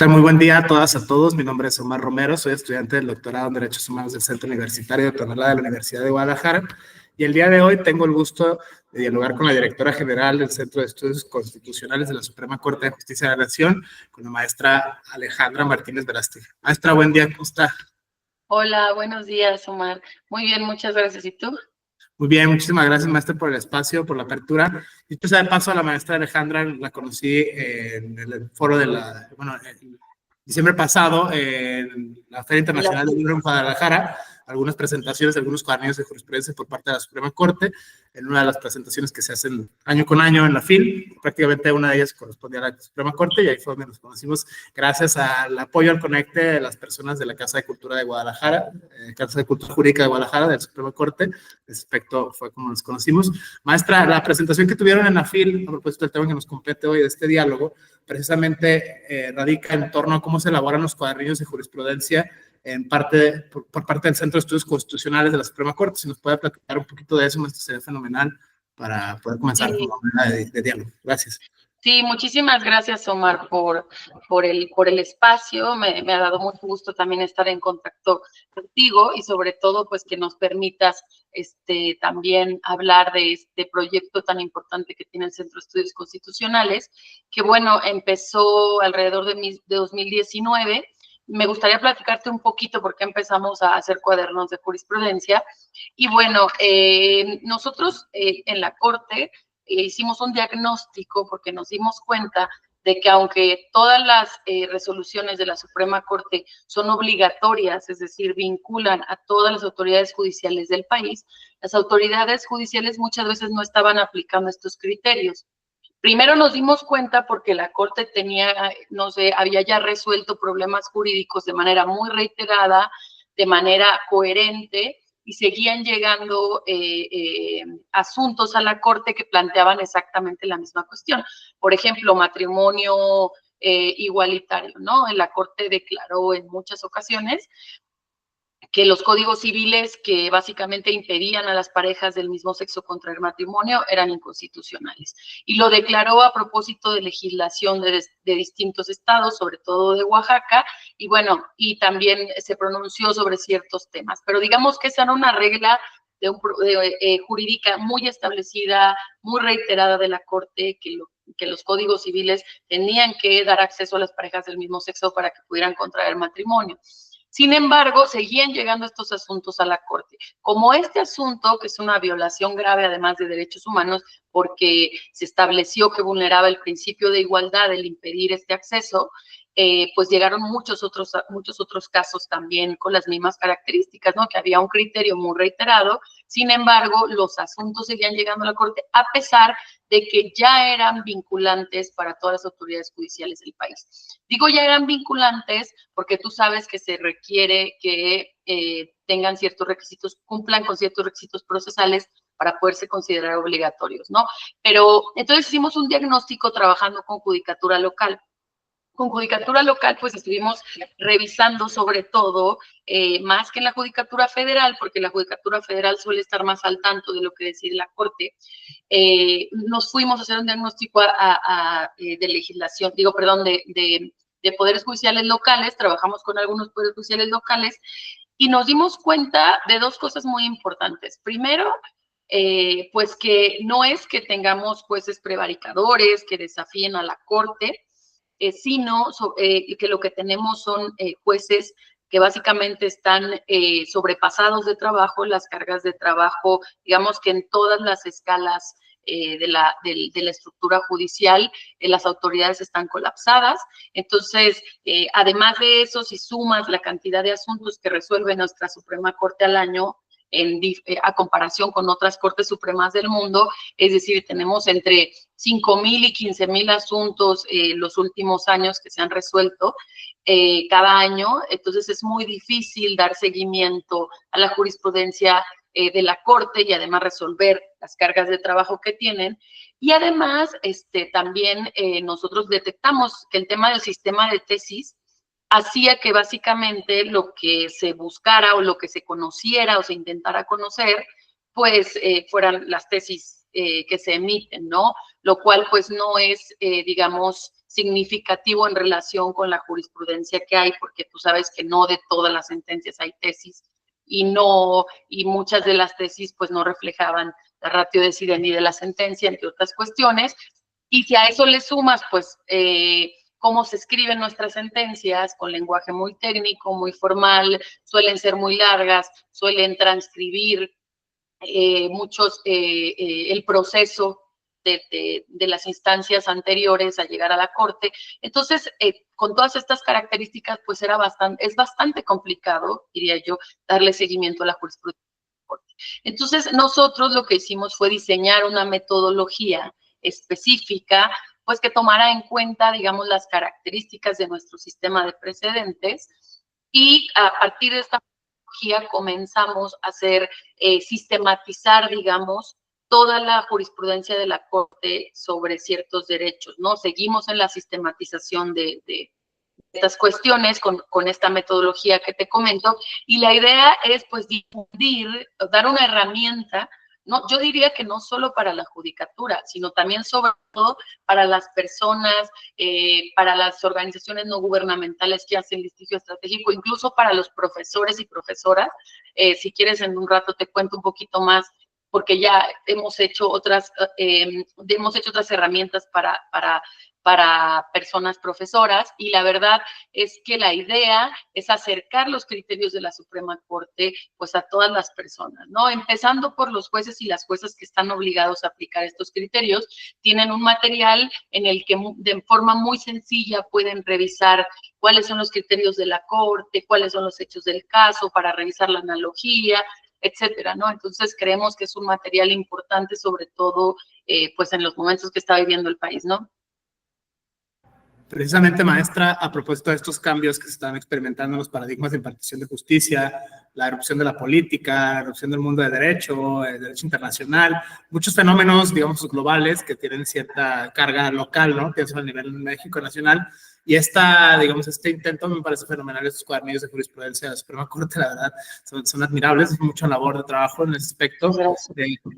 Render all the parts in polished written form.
tal? Muy buen día a todas, a todos. Mi nombre es Omar Romero, soy estudiante del doctorado en Derechos Humanos del Centro Universitario de Tonalá de la Universidad de Guadalajara. Y el día de hoy tengo el gusto de dialogar con la directora general del Centro de Estudios Constitucionales de la Suprema Corte de Justicia de la Nación, con la maestra Alejandra Martínez Verástegui. Maestra, buen día, ¿cómo está? Hola, buenos días, Omar. Muy bien, muchas gracias. ¿Y tú? Muy bien, muchísimas gracias, maestra, por el espacio, por la apertura. Y pues, de paso, a la maestra Alejandra la conocí en el foro de en diciembre pasado, en la Feria Internacional del Libro en Guadalajara, algunas presentaciones, algunos cuadernillos de jurisprudencia por parte de la Suprema Corte, en una de las presentaciones que se hacen año con año en la FIL. Prácticamente una de ellas correspondía a la Suprema Corte y ahí fue donde nos conocimos gracias al apoyo al conecte de las personas de la Casa de Cultura de Guadalajara, Casa de Cultura Jurídica de Guadalajara, de la Suprema Corte. Ese aspecto fue como nos conocimos. Maestra, la presentación que tuvieron en la FIL, a propósito del tema que nos compete hoy de este diálogo, precisamente radica en torno a cómo se elaboran los cuadernillos de jurisprudencia por parte del Centro de Estudios Constitucionales de la Suprema Corte. Si nos puede platicar un poquito de eso, esto sería fenomenal para poder comenzar con la manera de diálogo. Gracias. Sí, muchísimas gracias, Omar, por el espacio. Me ha dado mucho gusto también estar en contacto contigo y sobre todo, pues, que nos permitas también hablar de este proyecto tan importante que tiene el Centro de Estudios Constitucionales, que, bueno, empezó alrededor de 2019. Me gustaría platicarte un poquito por qué empezamos a hacer cuadernos de jurisprudencia. Y, bueno, nosotros en la Corte hicimos un diagnóstico porque nos dimos cuenta de que aunque todas las resoluciones de la Suprema Corte son obligatorias, es decir, vinculan a todas las autoridades judiciales del país, las autoridades judiciales muchas veces no estaban aplicando estos criterios. Primero nos dimos cuenta porque la Corte había ya resuelto problemas jurídicos de manera muy reiterada, de manera coherente, y seguían llegando asuntos a la Corte que planteaban exactamente la misma cuestión. Por ejemplo, matrimonio igualitario, ¿no? La Corte declaró en muchas ocasiones que los códigos civiles que básicamente impedían a las parejas del mismo sexo contraer matrimonio eran inconstitucionales. Y lo declaró a propósito de legislación de distintos estados, sobre todo de Oaxaca, y bueno, y también se pronunció sobre ciertos temas. Pero digamos que esa era una regla jurídica muy establecida, muy reiterada de la Corte, que los códigos civiles tenían que dar acceso a las parejas del mismo sexo para que pudieran contraer matrimonio. Sin embargo, seguían llegando estos asuntos a la Corte. Como este asunto, que es una violación grave además de derechos humanos, porque se estableció que vulneraba el principio de igualdad el impedir este acceso, pues llegaron muchos otros casos también con las mismas características, ¿no? Que había un criterio muy reiterado. Sin embargo, los asuntos seguían llegando a la Corte a pesar de que ya eran vinculantes para todas las autoridades judiciales del país. Digo ya eran vinculantes porque tú sabes que se requiere que tengan ciertos requisitos, cumplan con ciertos requisitos procesales para poderse considerar obligatorios, ¿no? Pero entonces hicimos un diagnóstico trabajando con judicatura local. Con judicatura local, pues estuvimos revisando sobre todo, más que en la judicatura federal, porque la judicatura federal suele estar más al tanto de lo que decide la Corte, nos fuimos a hacer un diagnóstico de legislación, de poderes judiciales locales, trabajamos con algunos poderes judiciales locales y nos dimos cuenta de dos cosas muy importantes. Primero, pues que no es que tengamos jueces prevaricadores que desafíen a la Corte, sino que lo que tenemos son jueces que básicamente están sobrepasados de trabajo, las cargas de trabajo, digamos que en todas las escalas de la estructura judicial, las autoridades están colapsadas. Entonces, además de eso, si sumas la cantidad de asuntos que resuelve nuestra Suprema Corte al año, a comparación con otras Cortes Supremas del mundo, es decir, tenemos entre 5,000 y 15,000 asuntos los últimos años que se han resuelto cada año, entonces es muy difícil dar seguimiento a la jurisprudencia de la Corte y además resolver las cargas de trabajo que tienen. Y además, también nosotros detectamos que el tema del sistema de tesis hacía que básicamente lo que se buscara o lo que se conociera o se intentara conocer, pues fueran las tesis que se emiten, ¿no? Lo cual pues no es, digamos, significativo en relación con la jurisprudencia que hay, porque tú sabes que no de todas las sentencias hay tesis y muchas de las tesis pues no reflejaban la ratio decidendi de la sentencia, entre otras cuestiones. Y si a eso le sumas, pues, cómo se escriben nuestras sentencias, con lenguaje muy técnico, muy formal, suelen ser muy largas, suelen transcribir el proceso de las instancias anteriores a llegar a la Corte. Entonces, con todas estas características, pues es bastante complicado, diría yo, darle seguimiento a la jurisprudencia. Entonces, nosotros lo que hicimos fue diseñar una metodología específica, pues que tomara en cuenta, digamos, las características de nuestro sistema de precedentes, y a partir de esta metodología comenzamos a sistematizar, digamos, toda la jurisprudencia de la Corte sobre ciertos derechos, ¿no? Seguimos en la sistematización de estas cuestiones con esta metodología que te comento, y la idea es pues difundir, dar una herramienta, no, yo diría que no solo para la judicatura, sino también sobre todo para las personas, para las organizaciones no gubernamentales que hacen litigio estratégico, incluso para los profesores y profesoras. Si quieres, en un rato te cuento un poquito más, porque ya hemos hecho otras herramientas para personas profesoras, y la verdad es que la idea es acercar los criterios de la Suprema Corte pues a todas las personas, ¿no? Empezando por los jueces y las juezas que están obligados a aplicar estos criterios, tienen un material en el que de forma muy sencilla pueden revisar cuáles son los criterios de la Corte, cuáles son los hechos del caso, para revisar la analogía, etcétera, ¿no? Entonces creemos que es un material importante, sobre todo pues en los momentos que está viviendo el país, ¿no? Precisamente, maestra, a propósito de estos cambios que se están experimentando en los paradigmas de impartición de justicia, la erupción de la política, la erupción del mundo de derecho, el derecho internacional, muchos fenómenos, digamos, globales que tienen cierta carga local, ¿no? Pienso a nivel México nacional. Y este intento me parece fenomenal. Estos cuadernillos de jurisprudencia de la Suprema Corte, la verdad, son admirables. Es mucha labor de trabajo en ese aspecto.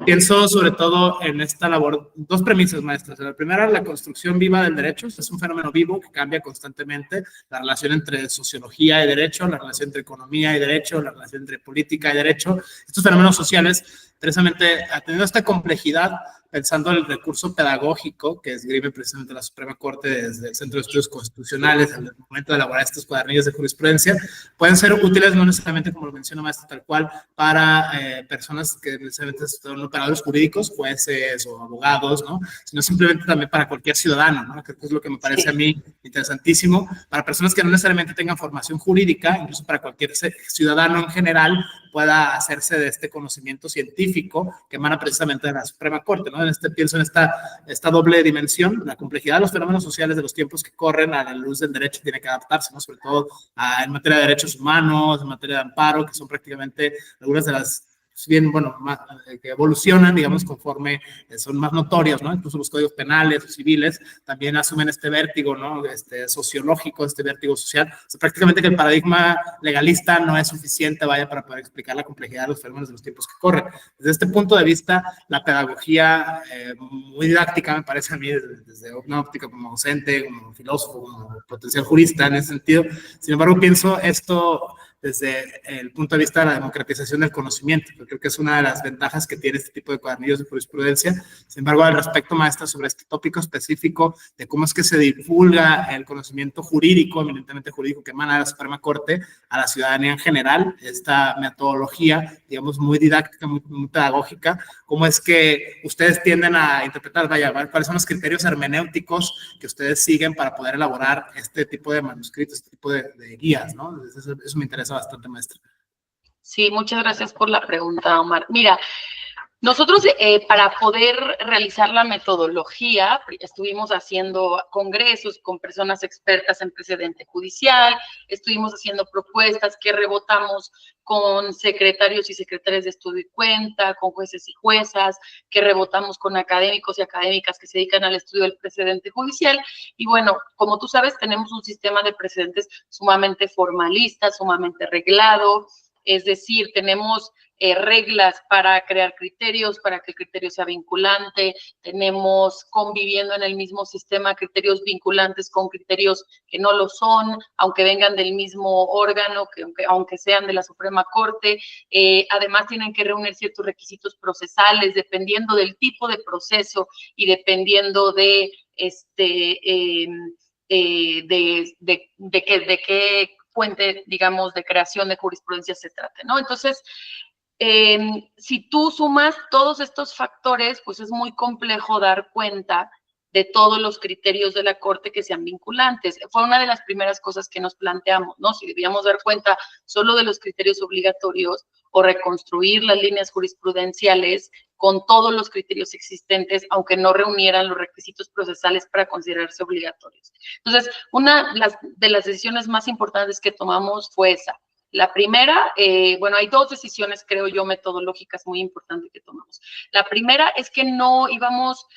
Pienso sobre todo en esta labor, dos premisas, maestras. La primera, la construcción viva del derecho. Es un fenómeno vivo que cambia constantemente. La relación entre sociología y derecho, la relación entre economía y derecho, la relación entre política y derecho. Estos fenómenos sociales, precisamente, teniendo esta complejidad, pensando en el recurso pedagógico que esgrime precisamente la Suprema Corte desde el Centro de Estudios Constitucionales en el momento de elaborar estos cuadernillos de jurisprudencia, pueden ser útiles no necesariamente, como lo menciona maestro, tal cual, para personas que necesariamente son operadores jurídicos, jueces o abogados, ¿no? Sino simplemente también para cualquier ciudadano, ¿no? Que es lo que me parece a mí interesantísimo, para personas que no necesariamente tengan formación jurídica, incluso para cualquier ciudadano en general, pueda hacerse de este conocimiento científico que emana precisamente de la Suprema Corte, ¿no? Pienso en esta doble dimensión, la complejidad de los fenómenos sociales de los tiempos que corren a la luz del derecho tiene que adaptarse, ¿no? Sobre todo en materia de derechos humanos, en materia de amparo, que son prácticamente algunas de las bien, bueno, más, que evolucionan, digamos, conforme son más notorios, ¿no? Incluso los códigos penales o civiles también asumen este vértigo, ¿no? Sociológico, este vértigo social. O sea, prácticamente que el paradigma legalista no es suficiente, vaya, para poder explicar la complejidad de los fenómenos de los tiempos que corren. Desde este punto de vista, la pedagogía muy didáctica, me parece a mí, desde una óptica como docente, como filósofo, como potencial jurista en ese sentido. Sin embargo, pienso esto desde el punto de vista de la democratización del conocimiento, que creo que es una de las ventajas que tiene este tipo de cuadernillos de jurisprudencia. Sin embargo, al respecto, maestra, sobre este tópico específico de cómo es que se divulga el conocimiento jurídico, eminentemente jurídico, que emana de la Suprema Corte a la ciudadanía en general, esta metodología, digamos, muy didáctica, muy pedagógica, cómo es que ustedes tienden a interpretar, vaya, cuáles son los criterios hermenéuticos que ustedes siguen para poder elaborar este tipo de manuscritos, este tipo de guías, ¿no? Eso me interesa bastante, maestra. Sí, muchas gracias por la pregunta, Omar. Mira, nosotros para poder realizar la metodología estuvimos haciendo congresos con personas expertas en precedente judicial, estuvimos haciendo propuestas que rebotamos con secretarios y secretarias de estudio y cuenta, con jueces y juezas, que rebotamos con académicos y académicas que se dedican al estudio del precedente judicial. Y bueno, como tú sabes, tenemos un sistema de precedentes sumamente formalista, sumamente reglado. Es decir, tenemos reglas para crear criterios, para que el criterio sea vinculante, tenemos conviviendo en el mismo sistema criterios vinculantes con criterios que no lo son, aunque vengan del mismo órgano, aunque sean de la Suprema Corte. Además tienen que reunir ciertos requisitos procesales dependiendo del tipo de proceso y dependiendo de qué fuente, digamos, de creación de jurisprudencia se trate, ¿no? Entonces, si tú sumas todos estos factores, pues es muy complejo dar cuenta de todos los criterios de la Corte que sean vinculantes. Fue una de las primeras cosas que nos planteamos, ¿no? Si debíamos dar cuenta solo de los criterios obligatorios o reconstruir las líneas jurisprudenciales con todos los criterios existentes, aunque no reunieran los requisitos procesales para considerarse obligatorios. Entonces, una de las decisiones más importantes que tomamos fue esa. La primera, bueno, hay dos decisiones, creo yo, metodológicas muy importantes que tomamos. La primera es que no íbamos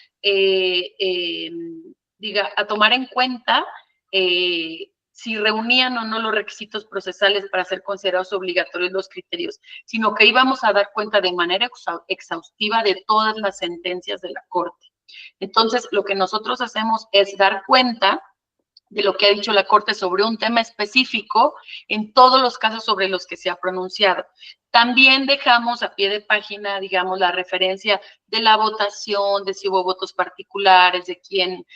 a tomar en cuenta si reunían o no los requisitos procesales para ser considerados obligatorios los criterios, sino que íbamos a dar cuenta de manera exhaustiva de todas las sentencias de la Corte. Entonces, lo que nosotros hacemos es dar cuenta de lo que ha dicho la Corte sobre un tema específico en todos los casos sobre los que se ha pronunciado. También dejamos a pie de página, digamos, la referencia de la votación, de si hubo votos particulares, de quién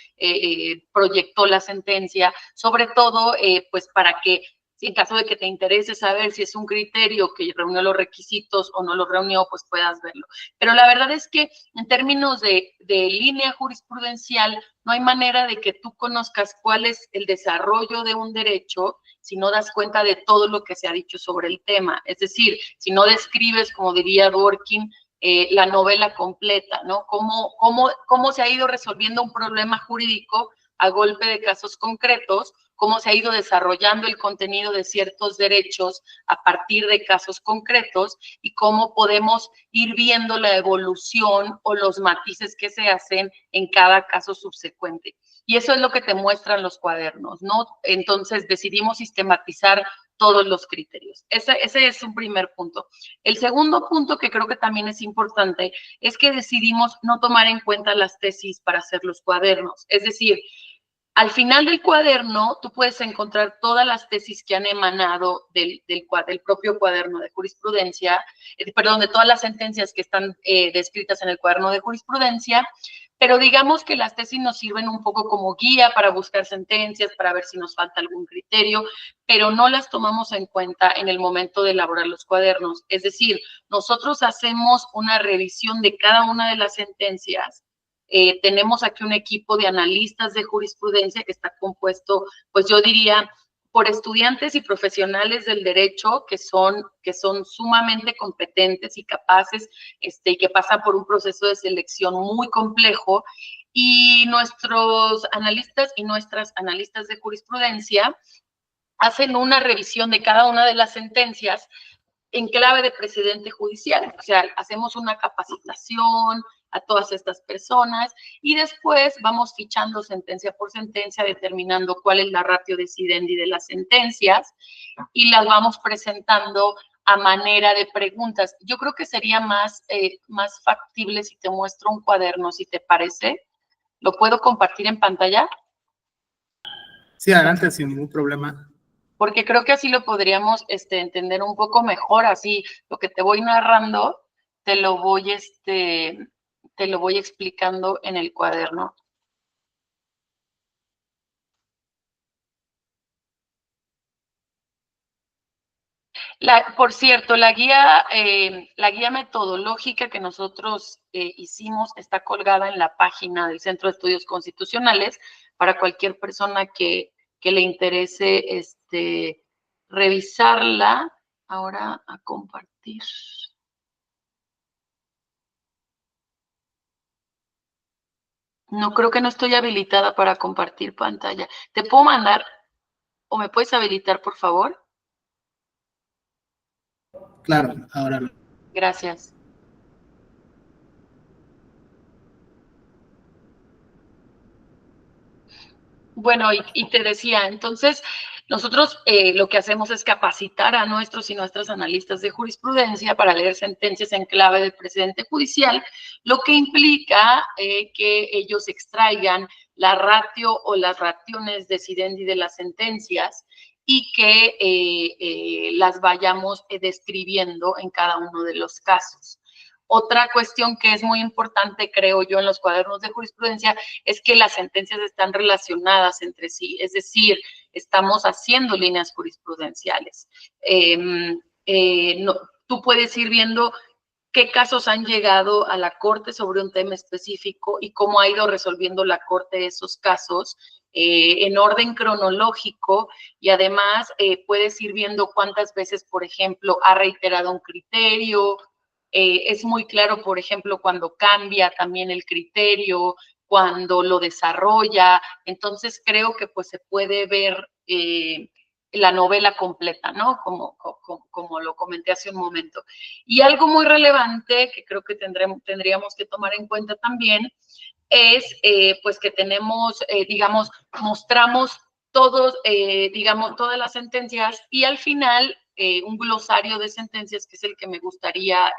proyectó la sentencia, sobre todo, pues para que en caso de que te interese saber si es un criterio que reunió los requisitos o no los reunió, pues puedas verlo. Pero la verdad es que en términos de línea jurisprudencial, no hay manera de que tú conozcas cuál es el desarrollo de un derecho si no das cuenta de todo lo que se ha dicho sobre el tema. Es decir, si no describes, como diría Dworkin, la novela completa, ¿no? Cómo se ha ido resolviendo un problema jurídico a golpe de casos concretos, cómo se ha ido desarrollando el contenido de ciertos derechos a partir de casos concretos y cómo podemos ir viendo la evolución o los matices que se hacen en cada caso subsecuente. Y eso es lo que te muestran los cuadernos, ¿no? Entonces decidimos sistematizar todos los criterios. Ese es un primer punto. El segundo punto, que creo que también es importante, es que decidimos no tomar en cuenta las tesis para hacer los cuadernos. Es decir, al final del cuaderno, tú puedes encontrar todas las tesis que han emanado del propio cuaderno de jurisprudencia, perdón, de todas las sentencias que están descritas en el cuaderno de jurisprudencia, pero digamos que las tesis nos sirven un poco como guía para buscar sentencias, para ver si nos falta algún criterio, pero no las tomamos en cuenta en el momento de elaborar los cuadernos. Es decir, nosotros hacemos una revisión de cada una de las sentencias. Tenemos aquí un equipo de analistas de jurisprudencia que está compuesto, pues yo diría, por estudiantes y profesionales del derecho que son sumamente competentes y capaces, y que pasan por un proceso de selección muy complejo. Y nuestros analistas y nuestras analistas de jurisprudencia hacen una revisión de cada una de las sentencias en clave de precedente judicial. O sea, hacemos una capacitación a todas estas personas y después vamos fichando sentencia por sentencia, determinando cuál es la ratio decidendi de las sentencias y las vamos presentando a manera de preguntas. Yo creo que sería más factible si te muestro un cuaderno, si te parece. ¿Lo puedo compartir en pantalla? Sí, adelante, sin ningún problema. Porque creo que así lo podríamos entender un poco mejor, así lo que te voy narrando, te lo voy explicando en el cuaderno. Por cierto, la guía metodológica que nosotros hicimos está colgada en la página del Centro de Estudios Constitucionales para cualquier persona que le interese revisarla. Ahora a compartir. No, creo que no estoy habilitada para compartir pantalla. ¿Te puedo mandar o me puedes habilitar, por favor? Claro, ahora. Gracias. Bueno, y te decía, entonces, Nosotros lo que hacemos es capacitar a nuestros y nuestras analistas de jurisprudencia para leer sentencias en clave del precedente judicial, lo que implica que ellos extraigan la ratio o las rationes decidendi de las sentencias y que las vayamos describiendo en cada uno de los casos. Otra cuestión que es muy importante, creo yo, en los cuadernos de jurisprudencia es que las sentencias están relacionadas entre sí, es decir, estamos haciendo líneas jurisprudenciales. Tú puedes ir viendo qué casos han llegado a la Corte sobre un tema específico y cómo ha ido resolviendo la Corte esos casos en orden cronológico, y además puedes ir viendo cuántas veces, por ejemplo, ha reiterado un criterio. Es muy claro, por ejemplo, cuando cambia también el criterio, cuando lo desarrolla. Entonces creo que pues se puede ver la novela completa, ¿no? Como lo comenté hace un momento. Y algo muy relevante que creo que tendríamos que tomar en cuenta también es pues que tenemos, digamos, mostramos todos, digamos, todas las sentencias, y al final un glosario de sentencias, que es el que me gustaría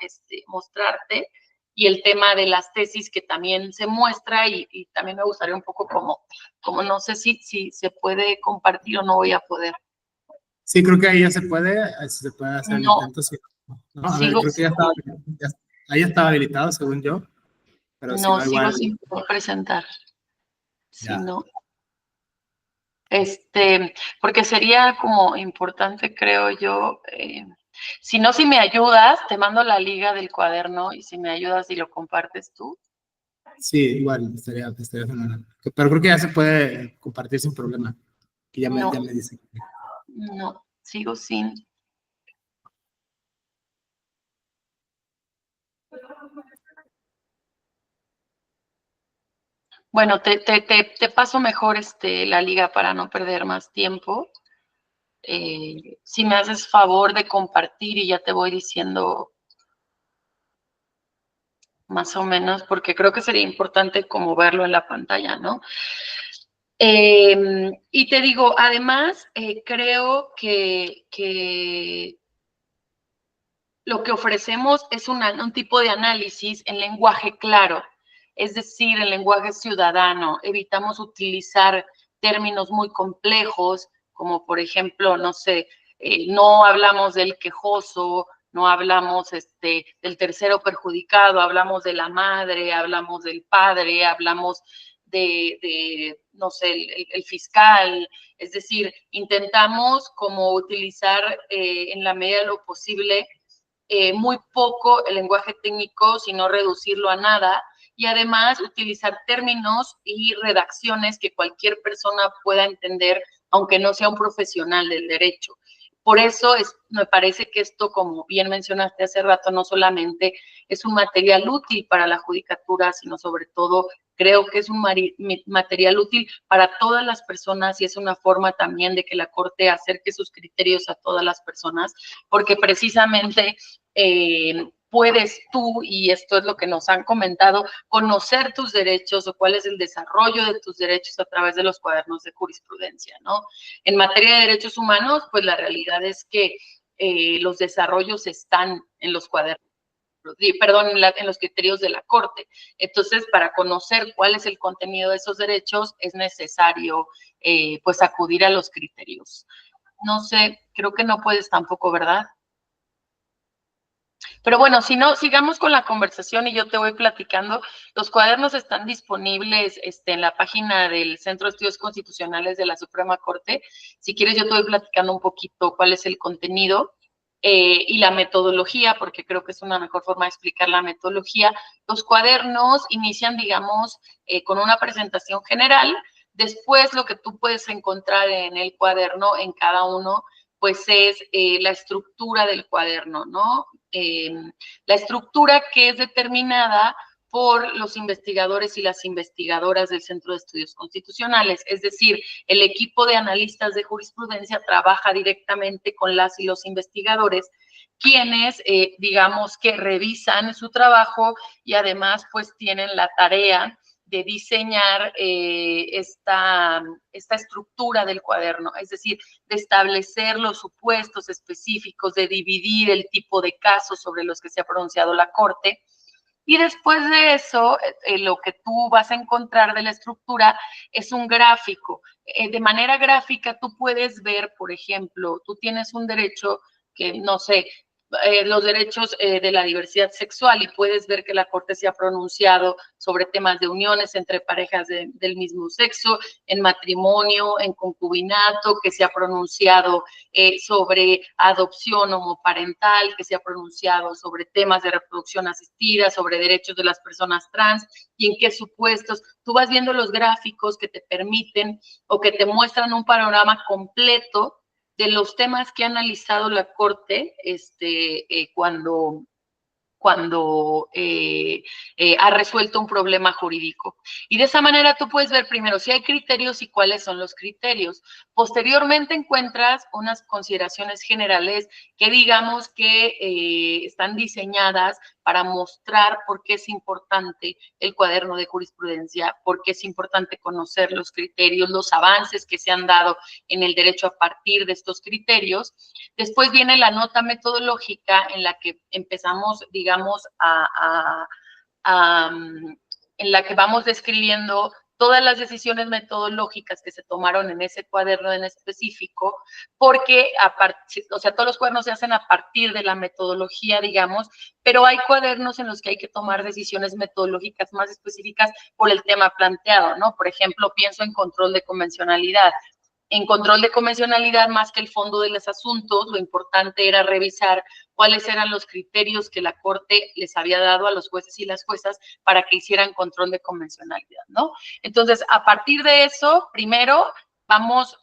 mostrarte, y el tema de las tesis que también se muestra, y también me gustaría un poco como no sé si se puede compartir o no voy a poder. Sí, creo que ahí ya se puede hacer el intento. Sí. No, a ver, creo que ahí estaba habilitado, según yo. Pero si no, no, igual. sigo sin poder presentar. Ya. Si no. Porque sería como importante, creo yo, si no, si me ayudas, te mando la liga del cuaderno, y si me ayudas y lo compartes tú. Sí, igual, estaría fenomenal. Pero creo que ya se puede compartir sin problema. Que ya me dice. No, sigo sin. Bueno, te paso mejor la liga para no perder más tiempo. Si me haces favor de compartir, y ya te voy diciendo más o menos, porque creo que sería importante como verlo en la pantalla, ¿no? Y te digo, además, creo que lo que ofrecemos es un tipo de análisis en lenguaje claro, es decir, en lenguaje ciudadano. Evitamos utilizar términos muy complejos, como por ejemplo, no sé, no hablamos del quejoso, no hablamos del tercero perjudicado, hablamos de la madre, hablamos del padre, hablamos no sé, el fiscal. Es decir, intentamos como utilizar en la medida de lo posible muy poco el lenguaje técnico, sino reducirlo a nada, y además utilizar términos y redacciones que cualquier persona pueda entender, aunque no sea un profesional del derecho. Por eso me parece que esto, como bien mencionaste hace rato, no solamente es un material útil para la judicatura, sino sobre todo creo que es un material útil para todas las personas, y es una forma también de que la Corte acerque sus criterios a todas las personas, porque precisamente puedes tú, y esto es lo que nos han comentado, conocer tus derechos o cuál es el desarrollo de tus derechos a través de los cuadernos de jurisprudencia, ¿no? En materia de derechos humanos, pues la realidad es que los desarrollos están en los cuadernos, perdón, en los criterios de la Corte. Entonces, para conocer cuál es el contenido de esos derechos, es necesario pues acudir a los criterios. No sé, creo que no puedes tampoco, ¿verdad? Pero bueno, si no, sigamos con la conversación y yo te voy platicando. Los cuadernos están disponibles en la página del Centro de Estudios Constitucionales de la Suprema Corte. Si quieres, yo te voy platicando un poquito cuál es el contenido y la metodología, porque creo que es una mejor forma de explicar la metodología. Los cuadernos inician, digamos, con una presentación general. Después, lo que tú puedes encontrar en el cuaderno, en cada uno, pues es la estructura del cuaderno, ¿no? La estructura que es determinada por los investigadores y las investigadoras del Centro de Estudios Constitucionales. Es decir, el equipo de analistas de jurisprudencia trabaja directamente con las y los investigadores, quienes, digamos, que revisan su trabajo y además, pues, tienen la tarea de diseñar esta estructura del cuaderno, es decir, de establecer los supuestos específicos, de dividir el tipo de casos sobre los que se ha pronunciado la Corte. Y después de eso, lo que tú vas a encontrar de la estructura es un gráfico. De manera gráfica, tú puedes ver, por ejemplo, tú tienes un derecho que, no sé, los derechos de la diversidad sexual y puedes ver que la Corte se ha pronunciado sobre temas de uniones entre parejas del mismo sexo, en matrimonio, en concubinato, que se ha pronunciado sobre adopción homoparental, que se ha pronunciado sobre temas de reproducción asistida, sobre derechos de las personas trans y en qué supuestos. Tú vas viendo los gráficos que te permiten o que te muestran un panorama completo de los temas que ha analizado la Corte cuando ha resuelto un problema jurídico. Y de esa manera tú puedes ver primero si hay criterios y cuáles son los criterios. Posteriormente encuentras unas consideraciones generales que digamos que están diseñadas para mostrar por qué es importante el cuaderno de jurisprudencia, por qué es importante conocer los criterios, los avances que se han dado en el derecho a partir de estos criterios. Después viene la nota metodológica en la que empezamos, digamos, en la que vamos describiendo todas las decisiones metodológicas que se tomaron en ese cuaderno en específico, porque o sea, todos los cuadernos se hacen a partir de la metodología, digamos, pero hay cuadernos en los que hay que tomar decisiones metodológicas más específicas por el tema planteado, ¿no? Por ejemplo, pienso en control de convencionalidad. En control de convencionalidad, más que el fondo de los asuntos, lo importante era revisar cuáles eran los criterios que la Corte les había dado a los jueces y las juezas para que hicieran control de convencionalidad, ¿no? Entonces, a partir de eso, primero vamos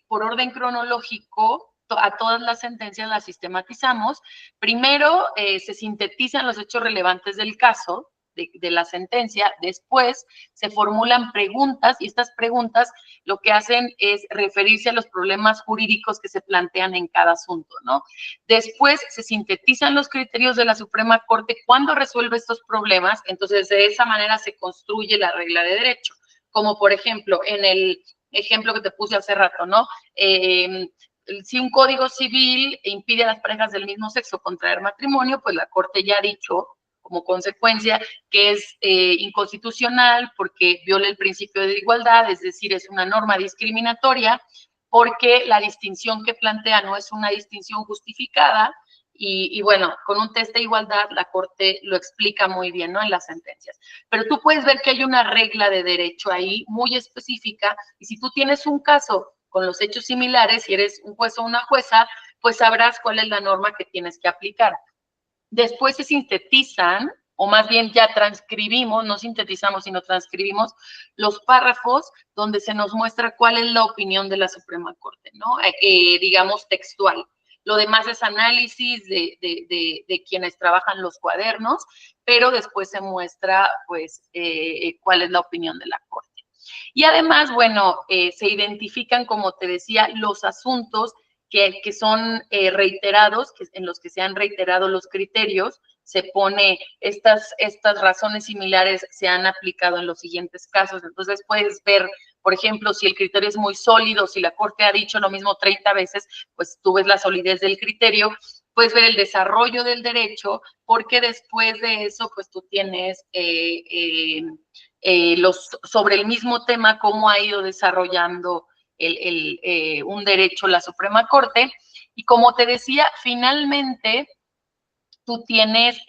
por orden cronológico a todas las sentencias, las sistematizamos. Primero se sintetizan los hechos relevantes del caso, de la sentencia. Después se formulan preguntas y estas preguntas lo que hacen es referirse a los problemas jurídicos que se plantean en cada asunto, ¿no? Después se sintetizan los criterios de la Suprema Corte cuando resuelve estos problemas, entonces de esa manera se construye la regla de derecho, como por ejemplo en el ejemplo que te puse hace rato, ¿no? Si un código civil impide a las parejas del mismo sexo contraer matrimonio, pues la Corte ya ha dicho como consecuencia que es inconstitucional porque viola el principio de igualdad, es decir, es una norma discriminatoria porque la distinción que plantea no es una distinción justificada y bueno, con un test de igualdad la Corte lo explica muy bien, ¿no? En las sentencias. Pero tú puedes ver que hay una regla de derecho ahí muy específica y si tú tienes un caso con los hechos similares, si eres un juez o una jueza, pues sabrás cuál es la norma que tienes que aplicar. Después se sintetizan, o más bien ya transcribimos, no sintetizamos, sino transcribimos los párrafos donde se nos muestra cuál es la opinión de la Suprema Corte, ¿no? Digamos textual. Lo demás es análisis de quienes trabajan los cuadernos, pero después se muestra, pues, cuál es la opinión de la Corte. Y además, bueno, se identifican, como te decía, los asuntos que son reiterados, en los que se han reiterado los criterios, se pone estas razones similares se han aplicado en los siguientes casos. Entonces puedes ver, por ejemplo, si el criterio es muy sólido, si la Corte ha dicho lo mismo 30 veces, pues tú ves la solidez del criterio, puedes ver el desarrollo del derecho, porque después de eso, pues tú tienes sobre el mismo tema, cómo ha ido desarrollando un derecho la Suprema Corte. Y como te decía, finalmente tú tienes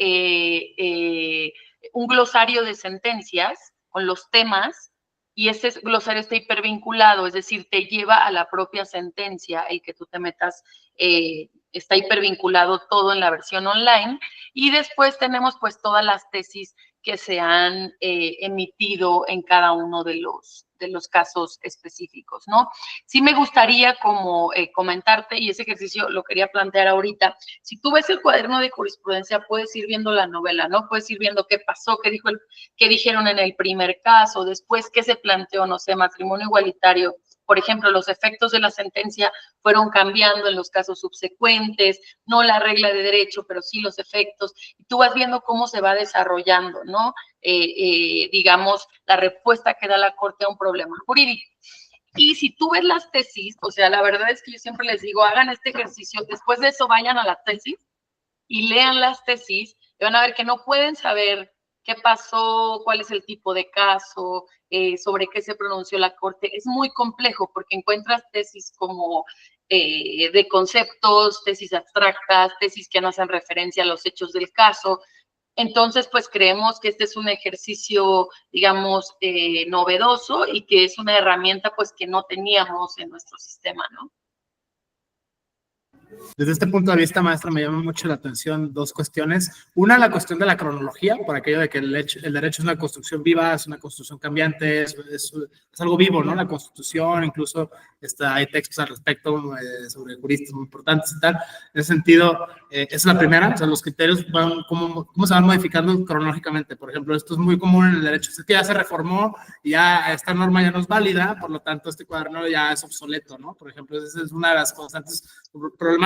un glosario de sentencias con los temas y ese glosario está hipervinculado, es decir, te lleva a la propia sentencia el que tú te metas, está hipervinculado todo en la versión online. Y después tenemos pues todas las tesis que se han emitido en cada uno de los casos específicos, ¿no? Sí me gustaría como comentarte, y ese ejercicio lo quería plantear ahorita, si tú ves el cuaderno de jurisprudencia, puedes ir viendo la novela, ¿no? Puedes ir viendo qué pasó, qué dijeron en el primer caso, después qué se planteó, no sé, matrimonio igualitario por ejemplo, los efectos de la sentencia fueron cambiando en los casos subsecuentes, no la regla de derecho, pero sí los efectos, y tú vas viendo cómo se va desarrollando, ¿no? Digamos, la respuesta que da la Corte a un problema jurídico. Y si tú ves las tesis, o sea, la verdad es que yo siempre les digo, hagan este ejercicio, después de eso vayan a la tesis y lean las tesis, y van a ver que no pueden saber qué pasó, cuál es el tipo de caso, sobre qué se pronunció la Corte. Es muy complejo porque encuentras tesis como de conceptos, tesis abstractas, tesis que no hacen referencia a los hechos del caso. Entonces, pues creemos que este es un ejercicio, digamos, novedoso y que es una herramienta, pues, que no teníamos en nuestro sistema, ¿no? Desde este punto de vista, maestra, me llama mucho la atención dos cuestiones. Una, la cuestión de la cronología, por aquello de que el derecho es una construcción viva, es una construcción cambiante, es algo vivo, ¿no? La Constitución, incluso hay textos al respecto sobre juristas muy importantes y tal. En ese sentido, esa es la primera, o sea, los criterios van, cómo se van modificando cronológicamente. Por ejemplo, esto es muy común en el derecho, es que ya se reformó y ya esta norma ya no es válida, por lo tanto, este cuaderno ya es obsoleto, ¿no? Por ejemplo, esa es una de las constantes problemáticas.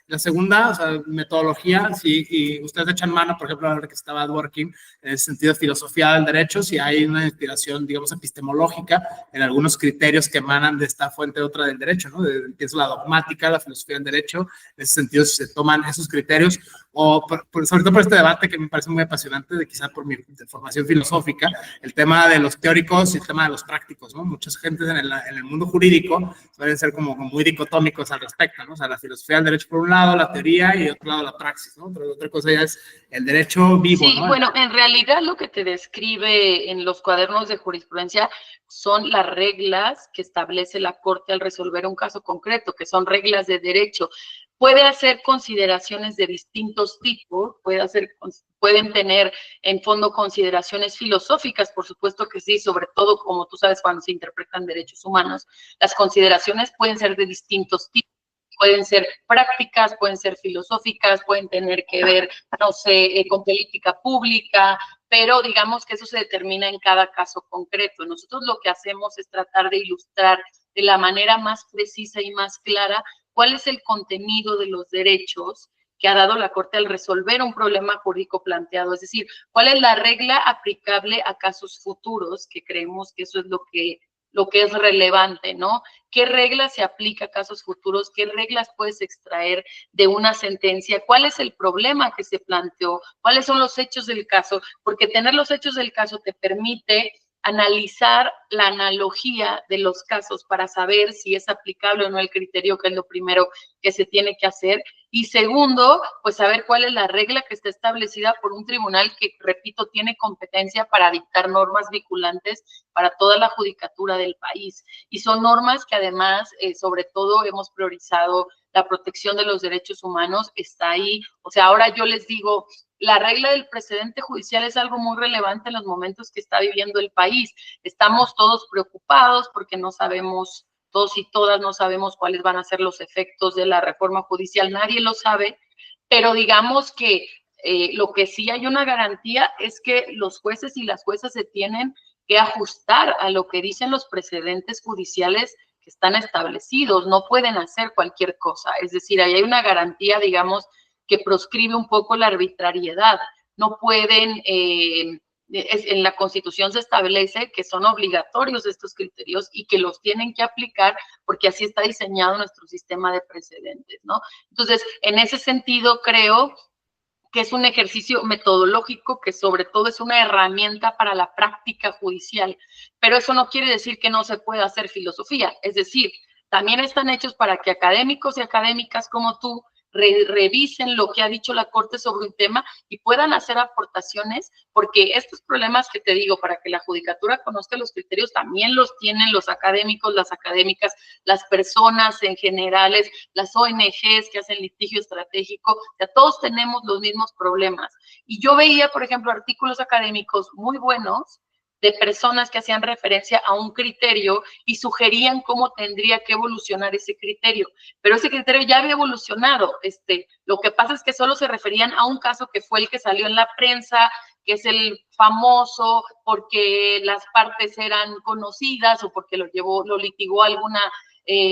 La segunda, o sea, metodología, si ustedes echan mano, por ejemplo, ahora que estaba working, en el sentido de filosofía del derecho, si hay una inspiración, digamos, epistemológica en algunos criterios que emanan de esta fuente otra del derecho, ¿no? Que es la dogmática, la filosofía del derecho, en ese sentido, si se toman esos criterios, o sobre todo por este debate que me parece muy apasionante, de quizá por mi formación filosófica, el tema de los teóricos y el tema de los prácticos, ¿no? Muchas gentes en el mundo jurídico suelen ser como muy dicotómicos al respecto, ¿no? O sea, la filosofía del derecho por un lado, la teoría, y otro lado la praxis, ¿no? Pero otra cosa ya es el derecho vivo, sí, ¿no? Bueno, en realidad lo que te describe en los cuadernos de jurisprudencia son las reglas que establece la Corte al resolver un caso concreto, que son reglas de derecho. Puede hacer consideraciones de distintos tipos, pueden tener en fondo consideraciones filosóficas, por supuesto que sí, sobre todo, como tú sabes, cuando se interpretan derechos humanos, las consideraciones pueden ser de distintos tipos. Pueden ser prácticas, pueden ser filosóficas, pueden tener que ver, no sé, con política pública, pero digamos que eso se determina en cada caso concreto. Nosotros lo que hacemos es tratar de ilustrar de la manera más precisa y más clara cuál es el contenido de los derechos que ha dado la Corte al resolver un problema jurídico planteado, es decir, cuál es la regla aplicable a casos futuros, que creemos que eso es lo que es relevante, ¿no? ¿Qué regla se aplica a casos futuros? ¿Qué reglas puedes extraer de una sentencia? ¿Cuál es el problema que se planteó? ¿Cuáles son los hechos del caso? Porque tener los hechos del caso te permite analizar la analogía de los casos para saber si es aplicable o no el criterio, que es lo primero que se tiene que hacer. Y segundo, pues saber cuál es la regla que está establecida por un tribunal que, repito, tiene competencia para dictar normas vinculantes para toda la judicatura del país. Y son normas que además, sobre todo, hemos priorizado la protección de los derechos humanos, está ahí. O sea, ahora yo les digo, la regla del precedente judicial es algo muy relevante en los momentos que está viviendo el país. Estamos todos preocupados porque no sabemos, todos y todas no sabemos cuáles van a ser los efectos de la reforma judicial, nadie lo sabe, pero digamos que lo que sí hay una garantía es que los jueces y las juezas se tienen que ajustar a lo que dicen los precedentes judiciales que están establecidos, no pueden hacer cualquier cosa, es decir, ahí hay una garantía, digamos, que proscribe un poco la arbitrariedad, no pueden, en la Constitución se establece que son obligatorios estos criterios y que los tienen que aplicar porque así está diseñado nuestro sistema de precedentes, ¿no? Entonces, en ese sentido, creo que es un ejercicio metodológico que sobre todo es una herramienta para la práctica judicial, pero eso no quiere decir que no se pueda hacer filosofía, es decir, también están hechos para que académicos y académicas como tú revisen lo que ha dicho la Corte sobre un tema y puedan hacer aportaciones, porque estos problemas que te digo, para que la judicatura conozca los criterios, también los tienen los académicos, las académicas, las personas en generales, las ONGs que hacen litigio estratégico, o sea, todos tenemos los mismos problemas. Y yo veía, por ejemplo, artículos académicos muy buenos de personas que hacían referencia a un criterio y sugerían cómo tendría que evolucionar ese criterio. Pero ese criterio ya había evolucionado. Lo que pasa es que solo se referían a un caso que fue el que salió en la prensa, que es el famoso porque las partes eran conocidas o porque lo litigó alguna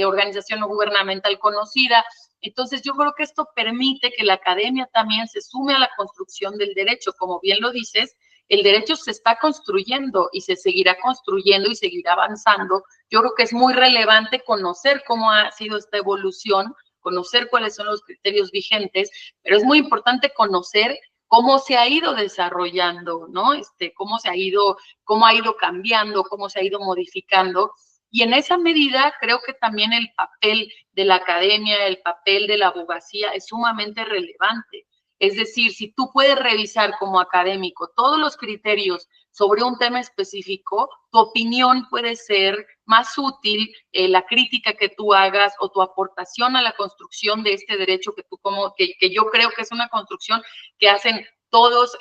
organización no gubernamental conocida. Entonces, yo creo que esto permite que la academia también se sume a la construcción del derecho. Como bien lo dices, el derecho se está construyendo y se seguirá construyendo y seguirá avanzando. Yo creo que es muy relevante conocer cómo ha sido esta evolución, conocer cuáles son los criterios vigentes, pero es muy importante conocer cómo se ha ido desarrollando, ¿no? Cómo ha ido cambiando, cómo se ha ido modificando. Y en esa medida creo que también el papel de la academia, el papel de la abogacía es sumamente relevante. Es decir, si tú puedes revisar como académico todos los criterios sobre un tema específico, tu opinión puede ser más útil, la crítica que tú hagas o tu aportación a la construcción de este derecho que yo creo que es una construcción que hacen todos,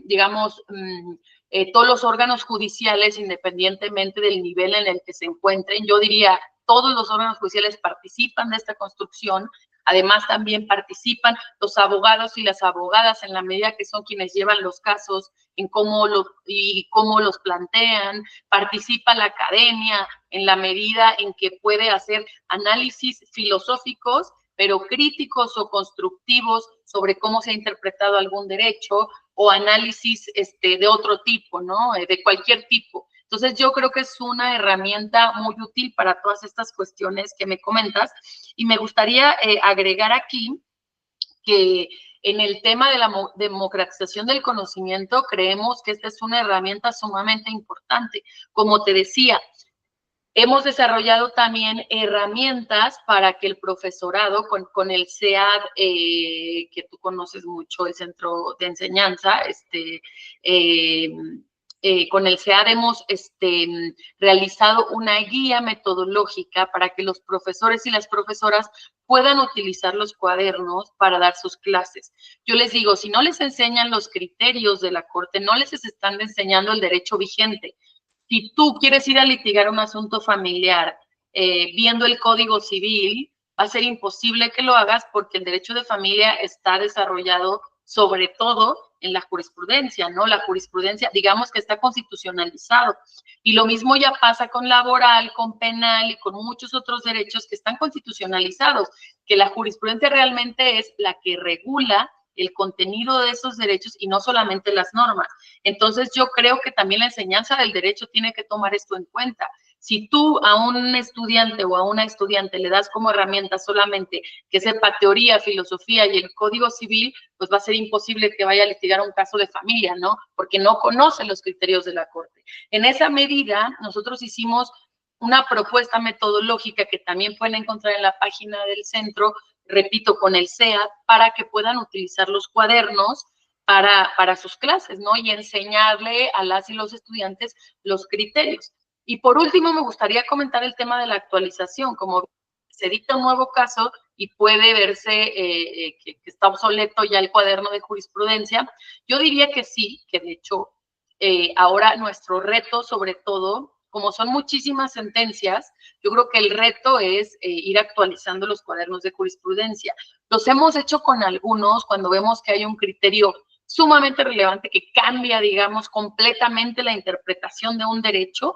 digamos, todos los órganos judiciales, independientemente del nivel en el que se encuentren. Yo diría, todos los órganos judiciales participan de esta construcción. Además, también participan los abogados y las abogadas en la medida que son quienes llevan los casos, en cómo los plantean. Participa la academia en la medida en que puede hacer análisis filosóficos, pero críticos o constructivos sobre cómo se ha interpretado algún derecho, o análisis de otro tipo, ¿no? De cualquier tipo. Entonces, yo creo que es una herramienta muy útil para todas estas cuestiones que me comentas. Y me gustaría agregar aquí que en el tema de la democratización del conocimiento, creemos que esta es una herramienta sumamente importante. Como te decía, hemos desarrollado también herramientas para que el profesorado con el CEAD, que tú conoces mucho, el Centro de Enseñanza, con el CEAD hemos realizado una guía metodológica para que los profesores y las profesoras puedan utilizar los cuadernos para dar sus clases. Yo les digo, si no les enseñan los criterios de la Corte, no les están enseñando el derecho vigente. Si tú quieres ir a litigar un asunto familiar viendo el Código Civil, va a ser imposible que lo hagas porque el derecho de familia está desarrollado sobre todo en la jurisprudencia, ¿no? La jurisprudencia, digamos que está constitucionalizado. Y lo mismo ya pasa con laboral, con penal y con muchos otros derechos que están constitucionalizados, que la jurisprudencia realmente es la que regula el contenido de esos derechos y no solamente las normas. Entonces, yo creo que también la enseñanza del derecho tiene que tomar esto en cuenta. Si tú a un estudiante o a una estudiante le das como herramienta solamente que sepa teoría, filosofía y el Código Civil, pues va a ser imposible que vaya a litigar un caso de familia, ¿no? Porque no conoce los criterios de la Corte. En esa medida, nosotros hicimos una propuesta metodológica que también pueden encontrar en la página del centro, repito, con el CEAD, para que puedan utilizar los cuadernos para sus clases, ¿no? Y enseñarle a las y los estudiantes los criterios. Y por último, me gustaría comentar el tema de la actualización. Como se dicta un nuevo caso y puede verse que está obsoleto ya el cuaderno de jurisprudencia, yo diría que sí, que de hecho ahora nuestro reto, sobre todo, como son muchísimas sentencias, yo creo que el reto es ir actualizando los cuadernos de jurisprudencia. Los hemos hecho con algunos cuando vemos que hay un criterio sumamente relevante que cambia, digamos, completamente la interpretación de un derecho.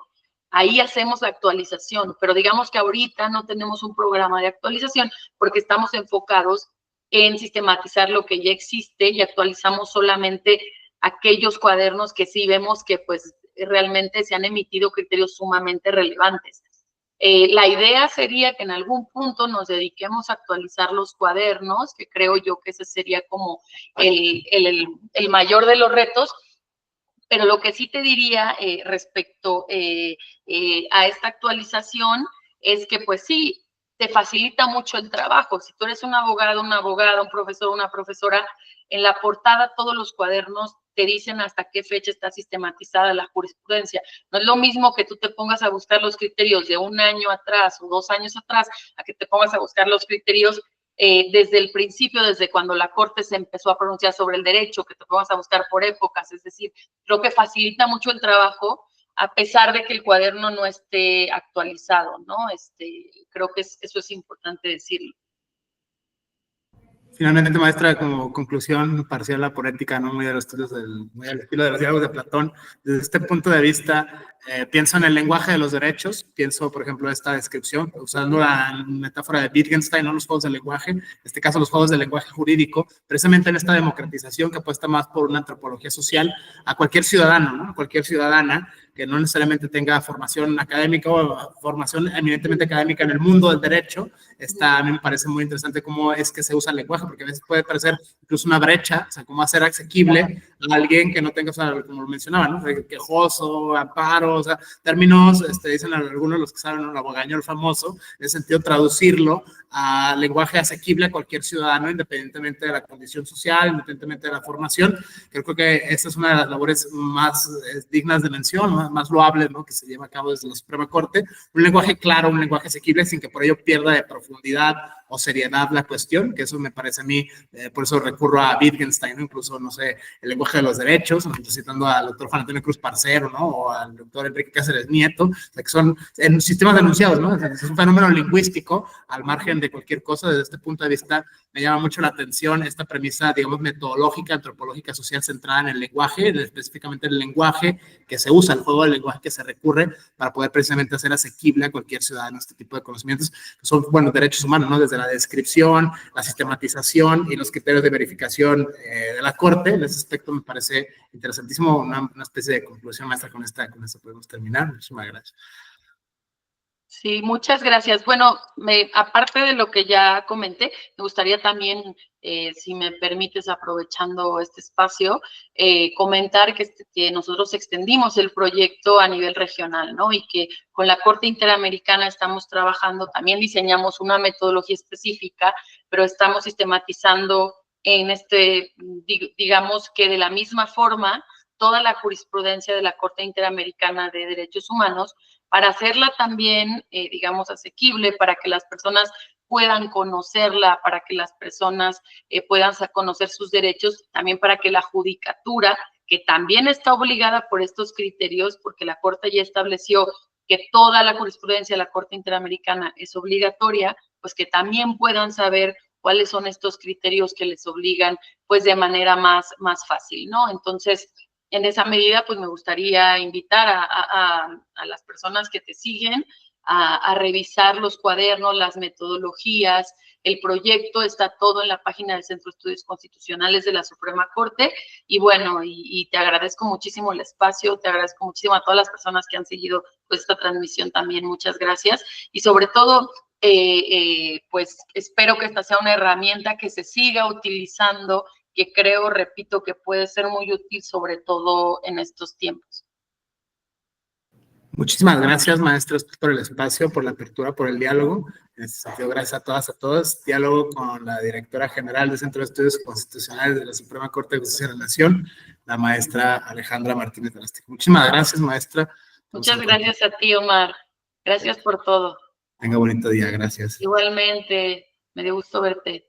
Ahí hacemos la actualización, pero digamos que ahorita no tenemos un programa de actualización porque estamos enfocados en sistematizar lo que ya existe y actualizamos solamente aquellos cuadernos que sí vemos que pues realmente se han emitido criterios sumamente relevantes. La idea sería que en algún punto nos dediquemos a actualizar los cuadernos, que creo yo que ese sería como el mayor de los retos, pero lo que sí te diría respecto a esta actualización es que pues sí, te facilita mucho el trabajo. Si tú eres un abogado, una abogada, un profesor, una profesora, en la portada todos los cuadernos te dicen hasta qué fecha está sistematizada la jurisprudencia. No es lo mismo que tú te pongas a buscar los criterios de un año atrás o 2 años atrás, a que te pongas a buscar los criterios desde el principio, desde cuando la Corte se empezó a pronunciar sobre el derecho, que te pongas a buscar por épocas. Es decir, creo que facilita mucho el trabajo, a pesar de que el cuaderno no esté actualizado, ¿no? Creo que eso es importante decirlo. Finalmente, maestra, como conclusión parcial a por ética, ¿no? Muy, muy al estilo de los diálogos de Platón, desde este punto de vista, pienso en el lenguaje de los derechos, pienso, por ejemplo, esta descripción, usando la metáfora de Wittgenstein, ¿no? Los juegos de lenguaje, en este caso los juegos de lenguaje jurídico, precisamente en esta democratización que apuesta más por una antropología social a cualquier ciudadano, ¿no? A cualquier ciudadana que no necesariamente tenga formación académica o formación eminentemente académica en el mundo del derecho. A mí me parece muy interesante cómo es que se usa el lenguaje, porque a veces puede parecer incluso una brecha, o sea, cómo hacer asequible a alguien que no tenga, o sea, como lo mencionaba, ¿no? Quejoso, amparo, o sea, términos, dicen algunos de los que saben, ¿no? El abogañol famoso, en ese sentido, traducirlo a lenguaje asequible a cualquier ciudadano, independientemente de la condición social, independientemente de la formación. Creo que esa es una de las labores más dignas de mención, más loables, ¿no? Que se lleva a cabo desde la Suprema Corte. Un lenguaje claro, un lenguaje asequible, sin que por ello pierda de profundidad o seriedad la cuestión, que eso me parece a mí, por eso recurro a Wittgenstein, ¿no? Incluso, no sé, el lenguaje de los derechos, citando al doctor Juan Antonio Cruz Parcero, ¿no? O al doctor Enrique Cáceres Nieto, o sea, que son en sistemas denunciados, ¿no? Es un fenómeno lingüístico, al margen de cualquier cosa. Desde este punto de vista, me llama mucho la atención esta premisa, digamos, metodológica, antropológica, social, centrada en el lenguaje, específicamente el lenguaje que se usa, el juego del lenguaje que se recurre para poder precisamente hacer asequible a cualquier ciudadano este tipo de conocimientos, que son, bueno, derechos humanos, ¿no? Desde la descripción, la sistematización y los criterios de verificación de la Corte. En ese aspecto me parece interesantísimo, una especie de conclusión, maestra, con esto podemos terminar. Muchísimas gracias. Sí, muchas gracias. Bueno, aparte de lo que ya comenté, me gustaría también, si me permites, aprovechando este espacio, comentar que nosotros extendimos el proyecto a nivel regional, ¿no? Y que con la Corte Interamericana estamos trabajando, también diseñamos una metodología específica, pero estamos sistematizando en digamos que de la misma forma, toda la jurisprudencia de la Corte Interamericana de Derechos Humanos, para hacerla también, digamos, asequible, para que las personas puedan conocerla, para que las personas puedan conocer sus derechos, también para que la judicatura, que también está obligada por estos criterios, porque la Corte ya estableció que toda la jurisprudencia de la Corte Interamericana es obligatoria, pues que también puedan saber cuáles son estos criterios que les obligan, pues de manera más fácil, ¿no? Entonces, en esa medida, pues me gustaría invitar a las personas que te siguen a revisar los cuadernos, las metodologías, el proyecto, está todo en la página del Centro de Estudios Constitucionales de la Suprema Corte. Y bueno, y te agradezco muchísimo el espacio, te agradezco muchísimo a todas las personas que han seguido pues, esta transmisión también, muchas gracias. Y sobre todo, pues espero que esta sea una herramienta que se siga utilizando, que creo, repito, que puede ser muy útil, sobre todo en estos tiempos. Muchísimas gracias, maestros, por el espacio, por la apertura, por el diálogo. En ese sentido, gracias a todas, a todos. Diálogo con la directora general del Centro de Estudios Constitucionales de la Suprema Corte de Justicia de la Nación, la maestra Alejandra Martínez Velasco. Muchísimas gracias, maestra. Muchas gracias a ti, Omar. Gracias por todo. Tenga bonito día, gracias. Igualmente, me dio gusto verte.